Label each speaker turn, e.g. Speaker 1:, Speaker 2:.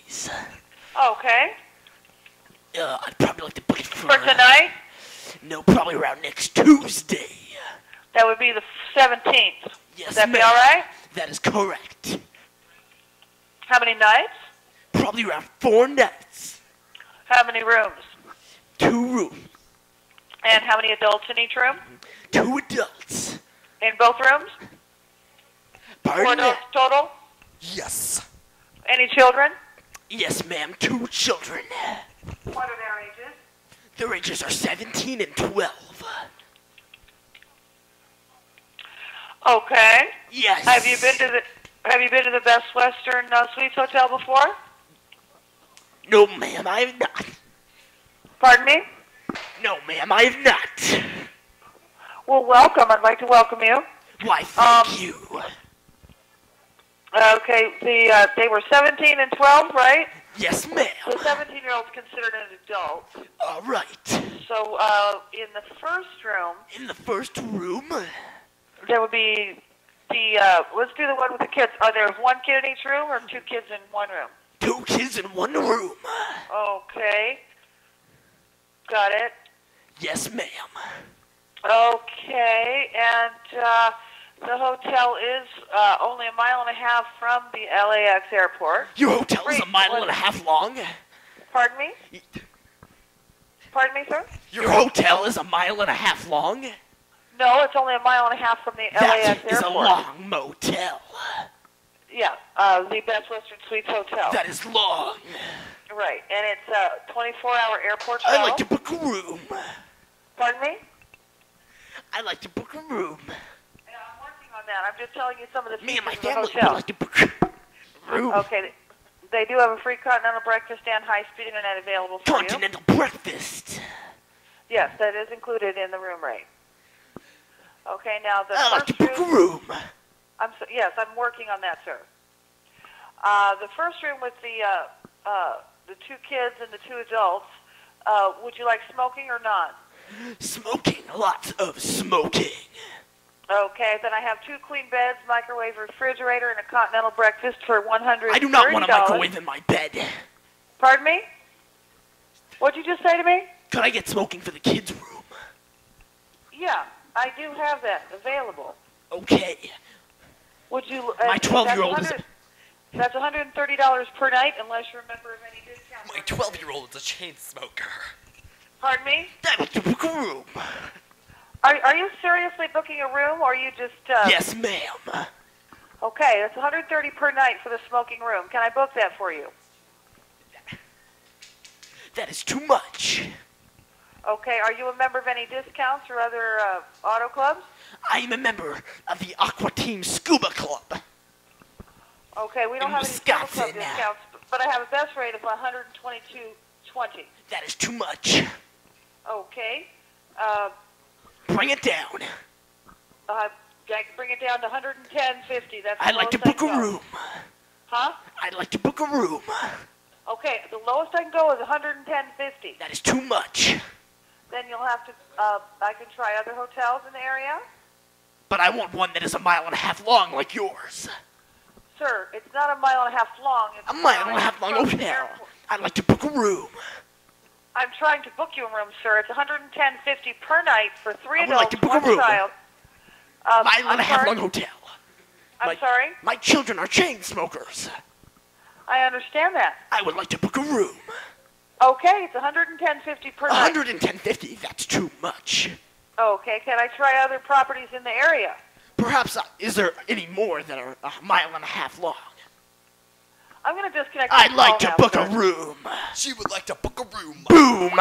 Speaker 1: please.
Speaker 2: Okay.
Speaker 1: I'd probably like to book it for...
Speaker 2: For tonight?
Speaker 1: No, probably around next Tuesday.
Speaker 2: That would be the 17th.
Speaker 1: Yes,
Speaker 2: Would that be
Speaker 1: ma'am.
Speaker 2: all right?
Speaker 1: That is correct.
Speaker 2: How many nights?
Speaker 1: Probably around 4 nights.
Speaker 2: How many rooms?
Speaker 1: 2 rooms.
Speaker 2: And how many adults in each room?
Speaker 1: 2 adults.
Speaker 2: In both rooms? 4
Speaker 1: Pardon me?
Speaker 2: adults total?
Speaker 3: Yes.
Speaker 2: Any children?
Speaker 1: Yes, ma'am. 2 children.
Speaker 2: What are their ages?
Speaker 1: Their ages are 17 and 12.
Speaker 2: Okay.
Speaker 1: Yes.
Speaker 2: Have you been to the Best Western Suites Hotel before?
Speaker 1: No, ma'am, I have not.
Speaker 2: Pardon me?
Speaker 1: No, ma'am, I have not.
Speaker 2: Well, welcome. I'd like to welcome you.
Speaker 1: Why, thank you.
Speaker 2: Okay, they were 17 and 12, right?
Speaker 1: Yes, ma'am.
Speaker 2: The 17-year-old's considered an adult.
Speaker 1: All right.
Speaker 2: So, in the first room,
Speaker 1: In the first room,
Speaker 2: there would be let's do the one with the kids. Are there 1 kid in each room or 2 kids in 1 room?
Speaker 1: 2 kids in 1 room.
Speaker 2: Okay. Got it.
Speaker 1: Yes, ma'am.
Speaker 2: Okay, and the hotel is only 1.5 miles from the LAX airport.
Speaker 1: Your hotel is
Speaker 2: Wait,
Speaker 1: 1.5 miles long?
Speaker 2: Pardon me? Pardon me, sir?
Speaker 1: Your hotel is 1.5 miles long?
Speaker 2: No, it's only 1.5 miles from the LAX
Speaker 1: That is
Speaker 2: airport.
Speaker 1: a long motel.
Speaker 2: Yeah, the Best Western Suites Hotel.
Speaker 1: That is long.
Speaker 2: Right, and it's a 24-hour airport shuttle.
Speaker 1: I'd like to book a room.
Speaker 2: Pardon me?
Speaker 1: I'd like to book a room.
Speaker 2: Yeah, I'm working on that. I'm just telling you some of the
Speaker 1: Me and my
Speaker 2: features of the
Speaker 1: family would
Speaker 2: hotel.
Speaker 1: like to book a room.
Speaker 2: Okay, they do have a free continental breakfast and high-speed internet available for you.
Speaker 1: Continental breakfast.
Speaker 2: Yes, that is included in the room rate. Okay, now the
Speaker 1: I'd like to
Speaker 2: first
Speaker 1: book a
Speaker 2: room.
Speaker 1: room.
Speaker 2: Yes, I'm working on that, sir. The first room with the 2 kids and the 2 adults. Would you like smoking or not?
Speaker 1: Smoking. Lots of smoking.
Speaker 2: Okay, then I have 2 queen beds, microwave, refrigerator, and a continental breakfast for $130.
Speaker 1: I do not want a microwave in my bed.
Speaker 2: Pardon me? What'd you just say to me?
Speaker 1: Could I get smoking for the kids' room?
Speaker 2: Yeah, I do have that available.
Speaker 1: Okay.
Speaker 2: Would you?
Speaker 1: My 12-year-old is...
Speaker 2: That's $130 per night, unless you're a member of any discount.
Speaker 3: My 12-year-old is a chain smoker.
Speaker 2: Pardon me?
Speaker 1: I'd like to book a room.
Speaker 2: Are you seriously booking a room, or are you just?
Speaker 1: Yes, ma'am.
Speaker 2: Okay, that's $130 per night for the smoking room. Can I book that for you?
Speaker 1: That is too much.
Speaker 2: Okay, are you a member of any discounts or other auto clubs?
Speaker 1: I am a member of the Aqua Team Scuba Club.
Speaker 2: Okay, we don't
Speaker 1: In
Speaker 2: have any scuba club
Speaker 1: Wisconsin.
Speaker 2: discounts, but I have a best rate of $122.20.
Speaker 1: That is too much.
Speaker 2: Okay,
Speaker 1: Bring it down.
Speaker 2: I can bring it down to $110.50. That's
Speaker 1: I'd
Speaker 2: the
Speaker 1: like to
Speaker 2: lowest I
Speaker 1: book
Speaker 2: can
Speaker 1: a
Speaker 2: go.
Speaker 1: room.
Speaker 2: Huh?
Speaker 1: I'd like to book a room.
Speaker 2: Okay, the lowest I can go is $110.50.
Speaker 1: That is too much.
Speaker 2: Then you'll have to. I can try other hotels in the area.
Speaker 1: But I want one that is 1.5 miles long like yours.
Speaker 2: Sir, it's not 1.5 miles long. It's
Speaker 1: 1.5 miles long
Speaker 2: from the
Speaker 1: hotel.
Speaker 2: airport.
Speaker 1: I'd like to book a room.
Speaker 2: I'm trying to book you a room, sir. It's $110.50 per night for 3
Speaker 1: I would
Speaker 2: adults,
Speaker 1: like to book a
Speaker 2: 1
Speaker 1: room.
Speaker 2: child.
Speaker 1: 1.5
Speaker 2: I'm
Speaker 1: miles
Speaker 2: sorry?
Speaker 1: long hotel.
Speaker 2: I'm sorry?
Speaker 1: My children are chain smokers.
Speaker 2: I understand that.
Speaker 1: I would like to book a room.
Speaker 2: Okay, it's $110.50 per night.
Speaker 1: 110.50. That's too much.
Speaker 2: Okay, can I try other properties in the area?
Speaker 1: Perhaps, is there any more that are 1.5 miles long?
Speaker 2: I'm going to disconnect.
Speaker 1: I'd
Speaker 2: this
Speaker 1: like
Speaker 2: call
Speaker 1: to
Speaker 2: now,
Speaker 1: book
Speaker 2: sir.
Speaker 1: a room.
Speaker 3: She would like to book a room.
Speaker 1: Boom.